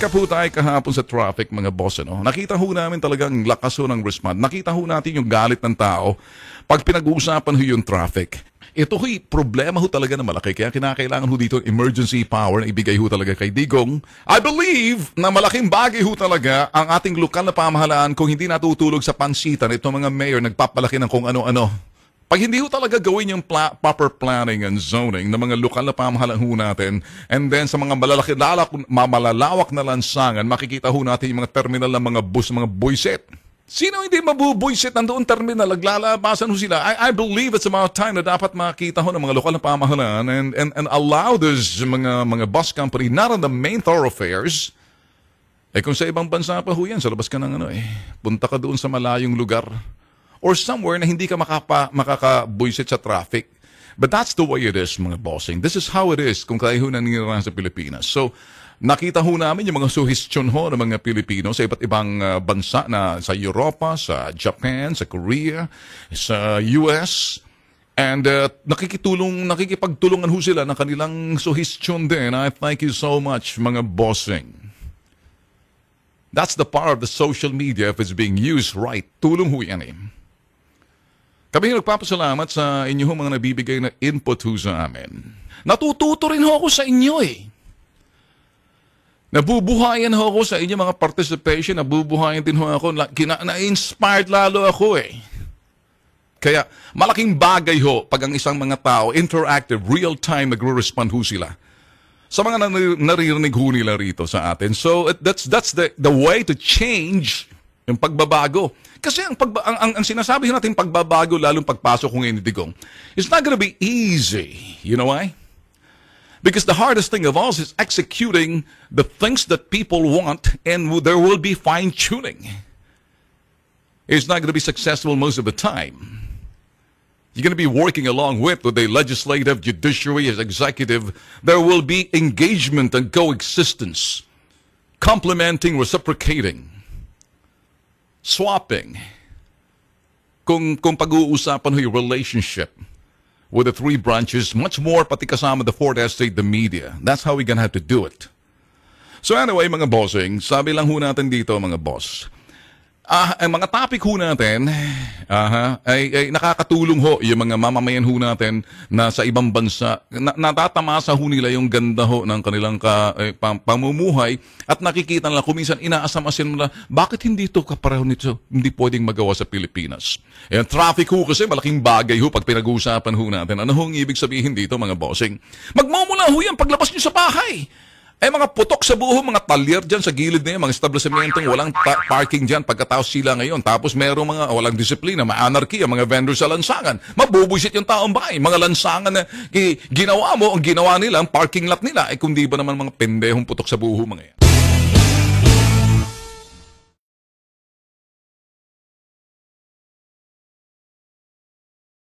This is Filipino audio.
Nag-check up ho tayo kahapon sa traffic, mga boss. No? Nakita ho namin talagang lakas ho ng respond. Nakita ho natin yung galit ng tao pag pinag-uusapan ho yung traffic. Ito ho'y problema ho talaga na malaki. Kaya kinakailangan ho dito emergency power na ibigay ho talaga kay Digong. I believe na malaking bagay ho talaga ang ating lokal na pamahalaan kung hindi natutulog sa pansitan. Ito mga mayor nagpapalaki ng kung ano-ano. Pag hindi ho talaga gawin yung proper planning and zoning ng mga lokal na pamahalaan ho natin, and then sa mga malalawak na lansangan, makikita ho natin yung mga terminal ng mga bus, mga buisit. Sino hindi mabubuisit nandoon terminal, naglalabasan ho sila? I believe it's about time na dapat makita ho ng mga lokal na pamahalaan and allow this mga bus company not on the main thoroughfares. Kung sa ibang bansa pa ho yan, sa labas ka ng punta ka doon sa malayong lugar or somewhere na hindi ka makakabuisit sa traffic. But that's the way it is, mga bossing. This is how it is kung kayo nangyayari sa Pilipinas. So, nakita ho namin yung mga suhestyon ho ng mga Pilipino sa iba't ibang bansa na sa Europa, sa Japan, sa Korea, sa US. And nakikipagtulungan ho sila ng kanilang suhestyon din. I thank you so much, mga bossing. That's the power of the social media if it's being used right. Tulong ho yan Kami nagpapasalamat sa inyo mga nabibigay na input ho sa amin. Natututo rin ho ako sa inyo Nabubuhayan ho ako sa inyo mga participation, nabubuhayan din ho ako, na-inspired lalo ako Kaya malaking bagay ho pag ang isang mga tao, interactive, real-time, nagre-respond ho sila sa mga naririnig ho nila rito sa atin. So that's the way to change yung pagbabago. Kasi ang sinasabi natin pagbabago, lalong pagpasok kung Digong, it's not gonna be easy. You know why? Because the hardest thing of all is executing the things that people want, and there will be fine-tuning. It's not going to be successful most of the time. You're going to be working along with the legislative, judiciary, executive. There will be engagement and coexistence, complementing, reciprocating, swapping. Kung pag-uusapan yung relationship with the three branches, much more pati kasama the fourth estate, the media. That's how we're gonna have to do it. So anyway, mga bossing, sabi lang ho natin dito, mga boss, ang mga topic ho natin ay nakakatulong ho yung mga mamamayan ho natin na sa ibang bansa. Natatamasa ho nila yung ganda ho ng kanilang pamumuhay at nakikita nila kuminsan inaasam-asin nila, bakit hindi ito kapareho nito hindi pwedeng magawa sa Pilipinas? Yung traffic ho kasi malaking bagay ho pag pinag-uusapan ho natin. Ano ho ang ibig sabihin dito, mga bossing? Magmumula ho yan paglabas nyo sa bahay. Mga putok sa buho, mga talyer dyan sa gilid na yan, mga establishmentong walang parking dyan pagkatapos sila ngayon. Tapos merong mga walang disiplina, ma-anarchy, mga vendor sa lansangan. Mabubuisit yung taong bahay. Mga lansangan na ginawa mo, ang ginawa nila, ang parking lot nila, kundi ba naman mga pendehong putok sa buho mga yan.